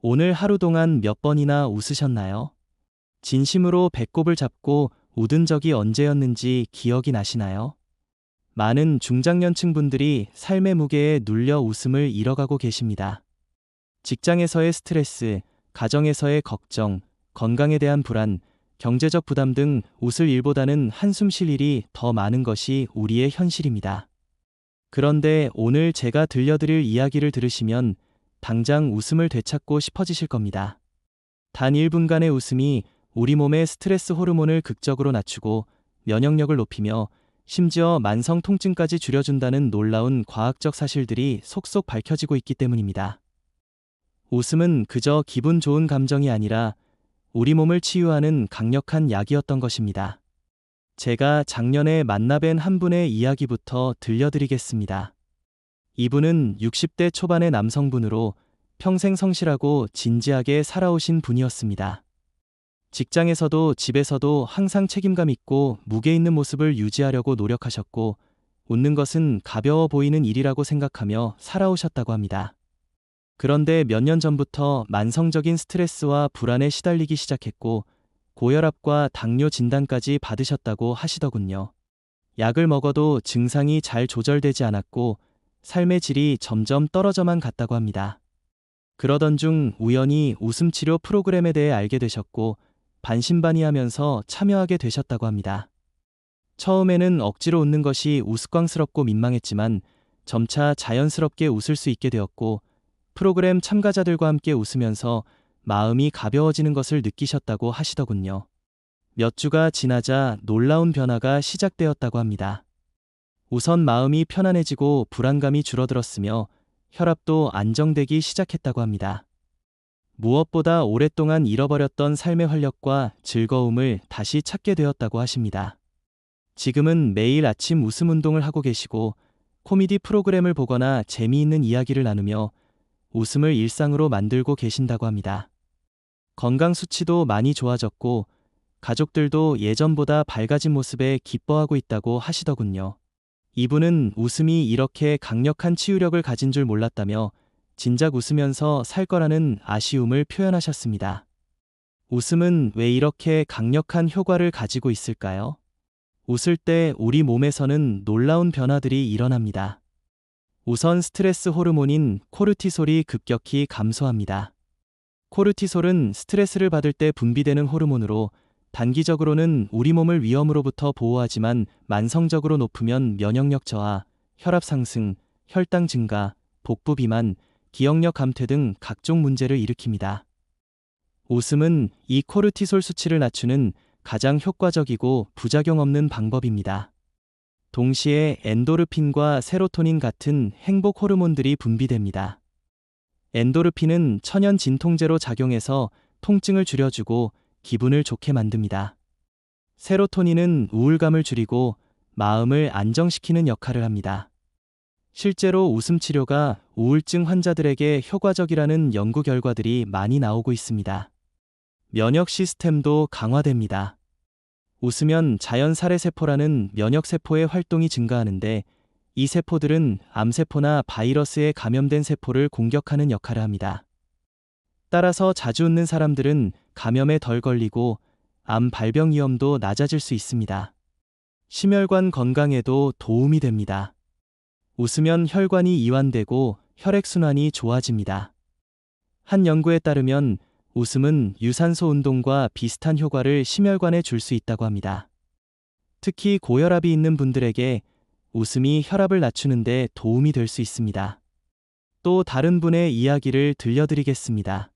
오늘 하루 동안 몇 번이나 웃으셨나요? 진심으로 배꼽을 잡고 웃은 적이 언제였는지 기억이 나시나요? 많은 중장년층 분들이 삶의 무게에 눌려 웃음을 잃어가고 계십니다. 직장에서의 스트레스, 가정에서의 걱정, 건강에 대한 불안, 경제적 부담 등 웃을 일보다는 한숨 쉴 일이 더 많은 것이 우리의 현실입니다. 그런데 오늘 제가 들려드릴 이야기를 들으시면 당장 웃음을 되찾고 싶어지실 겁니다. 단 1분간의 웃음이 우리 몸의 스트레스 호르몬을 극적으로 낮추고 면역력을 높이며 심지어 만성 통증까지 줄여준다는 놀라운 과학적 사실들이 속속 밝혀지고 있기 때문입니다. 웃음은 그저 기분 좋은 감정이 아니라 우리 몸을 치유하는 강력한 약이었던 것입니다. 제가 작년에 만나뵌 한 분의 이야기부터 들려드리겠습니다. 이분은 60대 초반의 남성분으로 평생 성실하고 진지하게 살아오신 분이었습니다. 직장에서도 집에서도 항상 책임감 있고 무게 있는 모습을 유지하려고 노력하셨고, 웃는 것은 가벼워 보이는 일이라고 생각하며 살아오셨다고 합니다. 그런데 몇 년 전부터 만성적인 스트레스와 불안에 시달리기 시작했고, 고혈압과 당뇨 진단까지 받으셨다고 하시더군요. 약을 먹어도 증상이 잘 조절되지 않았고, 삶의 질이 점점 떨어져만 갔다고 합니다. 그러던 중 우연히 웃음치료 프로그램에 대해 알게 되셨고, 반신반의하면서 참여하게 되셨다고 합니다. 처음에는 억지로 웃는 것이 우스꽝스럽고 민망했지만 점차 자연스럽게 웃을 수 있게 되었고, 프로그램 참가자들과 함께 웃으면서 마음이 가벼워지는 것을 느끼셨다고 하시더군요. 몇 주가 지나자 놀라운 변화가 시작되었다고 합니다. 우선 마음이 편안해지고 불안감이 줄어들었으며 혈압도 안정되기 시작했다고 합니다. 무엇보다 오랫동안 잃어버렸던 삶의 활력과 즐거움을 다시 찾게 되었다고 하십니다. 지금은 매일 아침 웃음 운동을 하고 계시고, 코미디 프로그램을 보거나 재미있는 이야기를 나누며 웃음을 일상으로 만들고 계신다고 합니다. 건강 수치도 많이 좋아졌고, 가족들도 예전보다 밝아진 모습에 기뻐하고 있다고 하시더군요. 이분은 웃음이 이렇게 강력한 치유력을 가진 줄 몰랐다며 진작 웃으면서 살 거라는 아쉬움을 표현하셨습니다. 웃음은 왜 이렇게 강력한 효과를 가지고 있을까요? 웃을 때 우리 몸에서는 놀라운 변화들이 일어납니다. 우선 스트레스 호르몬인 코르티솔이 급격히 감소합니다. 코르티솔은 스트레스를 받을 때 분비되는 호르몬으로 단기적으로는 우리 몸을 위험으로부터 보호하지만 만성적으로 높으면 면역력 저하, 혈압 상승, 혈당 증가, 복부 비만, 기억력 감퇴 등 각종 문제를 일으킵니다. 웃음은 이 코르티솔 수치를 낮추는 가장 효과적이고 부작용 없는 방법입니다. 동시에 엔도르핀과 세로토닌 같은 행복 호르몬들이 분비됩니다. 엔도르핀은 천연 진통제로 작용해서 통증을 줄여주고 기분을 좋게 만듭니다. 세로토닌은 우울감을 줄이고 마음을 안정시키는 역할을 합니다. 실제로 웃음 치료가 우울증 환자들에게 효과적이라는 연구 결과들이 많이 나오고 있습니다. 면역 시스템도 강화됩니다. 웃으면 자연살해세포라는 면역세포의 활동이 증가하는데, 이 세포들은 암세포나 바이러스에 감염된 세포를 공격하는 역할을 합니다. 따라서 자주 웃는 사람들은 감염에 덜 걸리고 암 발병 위험도 낮아질 수 있습니다. 심혈관 건강에도 도움이 됩니다. 웃으면 혈관이 이완되고 혈액순환이 좋아집니다. 한 연구에 따르면 웃음은 유산소 운동과 비슷한 효과를 심혈관에 줄 수 있다고 합니다. 특히 고혈압이 있는 분들에게 웃음이 혈압을 낮추는 데 도움이 될 수 있습니다. 또 다른 분의 이야기를 들려드리겠습니다.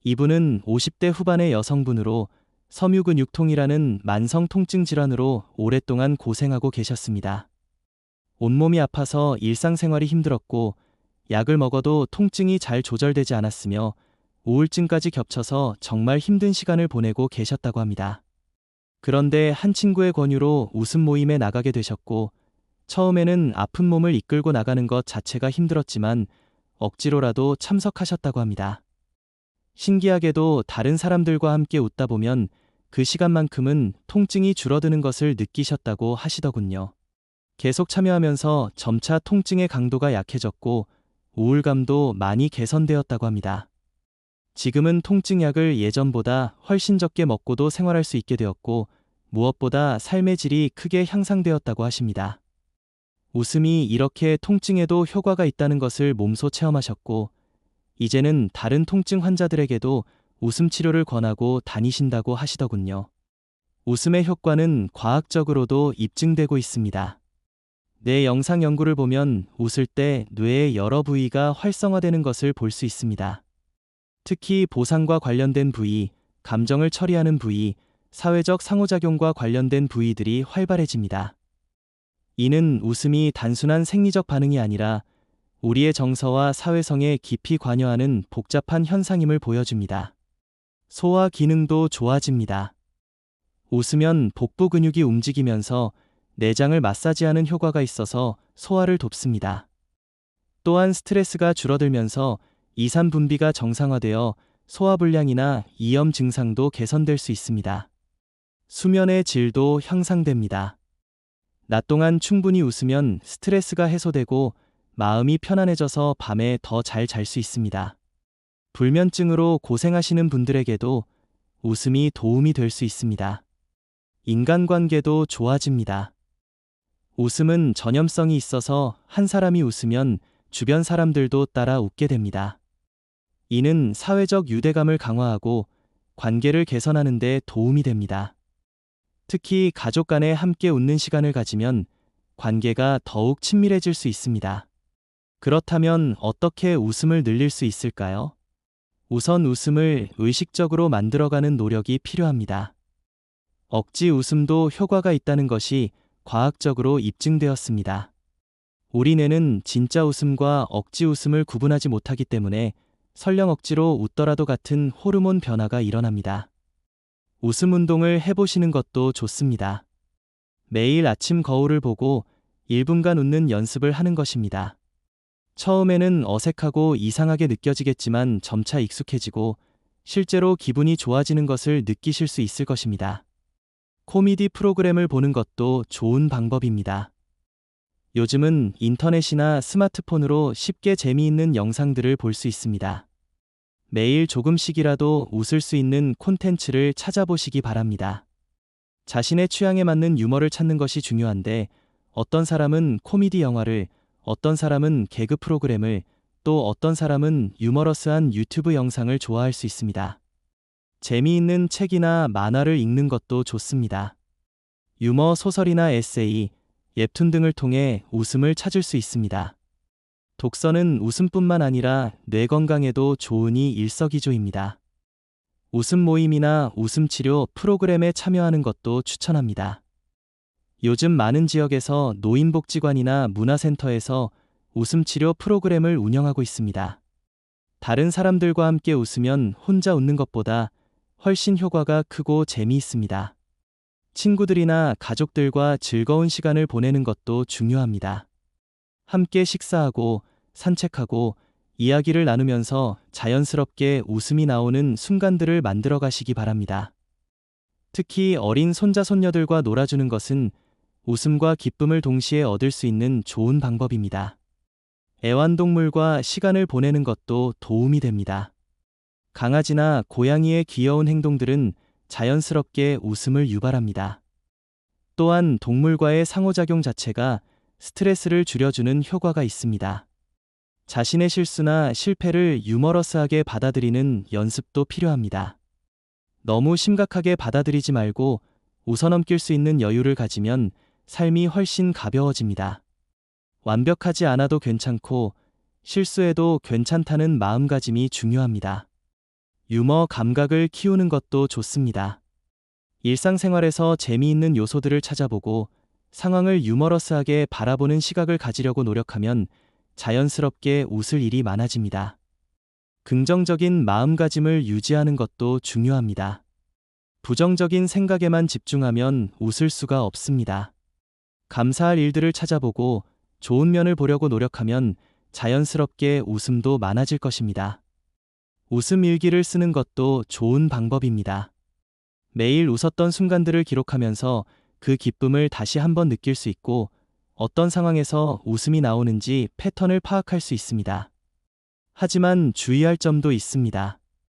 이분은 50대 후반의 여성분으로 섬유근육통이라는 만성 통증 질환으로 오랫동안 고생하고 계셨습니다. 온몸이 아파서 일상생활이 힘들었고, 약을 먹어도 통증이 잘 조절되지 않았으며 우울증까지 겹쳐서 정말 힘든 시간을 보내고 계셨다고 합니다. 그런데 한 친구의 권유로 웃음 모임에 나가게 되셨고, 처음에는 아픈 몸을 이끌고 나가는 것 자체가 힘들었지만 억지로라도 참석하셨다고 합니다. 신기하게도 다른 사람들과 함께 웃다 보면 그 시간만큼은 통증이 줄어드는 것을 느끼셨다고 하시더군요. 계속 참여하면서 점차 통증의 강도가 약해졌고 우울감도 많이 개선되었다고 합니다. 지금은 통증약을 예전보다 훨씬 적게 먹고도 생활할 수 있게 되었고, 무엇보다 삶의 질이 크게 향상되었다고 하십니다. 웃음이 이렇게 통증에도 효과가 있다는 것을 몸소 체험하셨고, 이제는 다른 통증 환자들에게도 웃음 치료를 권하고 다니신다고 하시더군요. 웃음의 효과는 과학적으로도 입증되고 있습니다. 뇌 영상 연구를 보면 웃을 때 뇌의 여러 부위가 활성화되는 것을 볼 수 있습니다. 특히 보상과 관련된 부위, 감정을 처리하는 부위, 사회적 상호작용과 관련된 부위들이 활발해집니다. 이는 웃음이 단순한 생리적 반응이 아니라 우리의 정서와 사회성에 깊이 관여하는 복잡한 현상임을 보여줍니다. 소화 기능도 좋아집니다. 웃으면 복부 근육이 움직이면서 내장을 마사지하는 효과가 있어서 소화를 돕습니다. 또한 스트레스가 줄어들면서 이산 분비가 정상화되어 소화불량이나 이염 증상도 개선될 수 있습니다. 수면의 질도 향상됩니다. 낮 동안 충분히 웃으면 스트레스가 해소되고 마음이 편안해져서 밤에 더 잘 잘 수 있습니다. 불면증으로 고생하시는 분들에게도 웃음이 도움이 될 수 있습니다. 인간관계도 좋아집니다. 웃음은 전염성이 있어서 한 사람이 웃으면 주변 사람들도 따라 웃게 됩니다. 이는 사회적 유대감을 강화하고 관계를 개선하는 데 도움이 됩니다. 특히 가족 간에 함께 웃는 시간을 가지면 관계가 더욱 친밀해질 수 있습니다. 그렇다면 어떻게 웃음을 늘릴 수 있을까요? 우선 웃음을 의식적으로 만들어가는 노력이 필요합니다. 억지 웃음도 효과가 있다는 것이 과학적으로 입증되었습니다. 우리 뇌는 진짜 웃음과 억지 웃음을 구분하지 못하기 때문에 설령 억지로 웃더라도 같은 호르몬 변화가 일어납니다. 웃음 운동을 해보시는 것도 좋습니다. 매일 아침 거울을 보고 1분간 웃는 연습을 하는 것입니다. 처음에는 어색하고 이상하게 느껴지겠지만 점차 익숙해지고 실제로 기분이 좋아지는 것을 느끼실 수 있을 것입니다. 코미디 프로그램을 보는 것도 좋은 방법입니다. 요즘은 인터넷이나 스마트폰으로 쉽게 재미있는 영상들을 볼 수 있습니다. 매일 조금씩이라도 웃을 수 있는 콘텐츠를 찾아보시기 바랍니다. 자신의 취향에 맞는 유머를 찾는 것이 중요한데 어떤 사람은 코미디 영화를, 어떤 사람은 개그 프로그램을, 또 어떤 사람은 유머러스한 유튜브 영상을 좋아할 수 있습니다. 재미있는 책이나 만화를 읽는 것도 좋습니다. 유머 소설이나 에세이, 웹툰 등을 통해 웃음을 찾을 수 있습니다. 독서는 웃음뿐만 아니라 뇌 건강에도 좋으니 일석이조입니다. 웃음 모임이나 웃음 치료 프로그램에 참여하는 것도 추천합니다. 요즘 많은 지역에서 노인복지관이나 문화센터에서 웃음 치료 프로그램을 운영하고 있습니다. 다른 사람들과 함께 웃으면 혼자 웃는 것보다 훨씬 효과가 크고 재미있습니다. 친구들이나 가족들과 즐거운 시간을 보내는 것도 중요합니다. 함께 식사하고 산책하고 이야기를 나누면서 자연스럽게 웃음이 나오는 순간들을 만들어 가시기 바랍니다. 특히 어린 손자 손녀들과 놀아주는 것은 웃음과 기쁨을 동시에 얻을 수 있는 좋은 방법입니다. 애완동물과 시간을 보내는 것도 도움이 됩니다. 강아지나 고양이의 귀여운 행동들은 자연스럽게 웃음을 유발합니다. 또한 동물과의 상호작용 자체가 스트레스를 줄여주는 효과가 있습니다. 자신의 실수나 실패를 유머러스하게 받아들이는 연습도 필요합니다. 너무 심각하게 받아들이지 말고 웃어넘길 수 있는 여유를 가지면 삶이 훨씬 가벼워집니다. 완벽하지 않아도 괜찮고 실수해도 괜찮다는 마음가짐이 중요합니다. 유머 감각을 키우는 것도 좋습니다. 일상생활에서 재미있는 요소들을 찾아보고 상황을 유머러스하게 바라보는 시각을 가지려고 노력하면 자연스럽게 웃을 일이 많아집니다. 긍정적인 마음가짐을 유지하는 것도 중요합니다. 부정적인 생각에만 집중하면 웃을 수가 없습니다. 감사할 일들을 찾아보고 좋은 면을 보려고 노력하면 자연스럽게 웃음도 많아질 것입니다. 웃음 일기를 쓰는 것도 좋은 방법입니다. 매일 웃었던 순간들을 기록하면서 그 기쁨을 다시 한번 느낄 수 있고 어떤 상황에서 웃음이 나오는지 패턴을 파악할 수 있습니다. 하지만 주의할 점도 있습니다.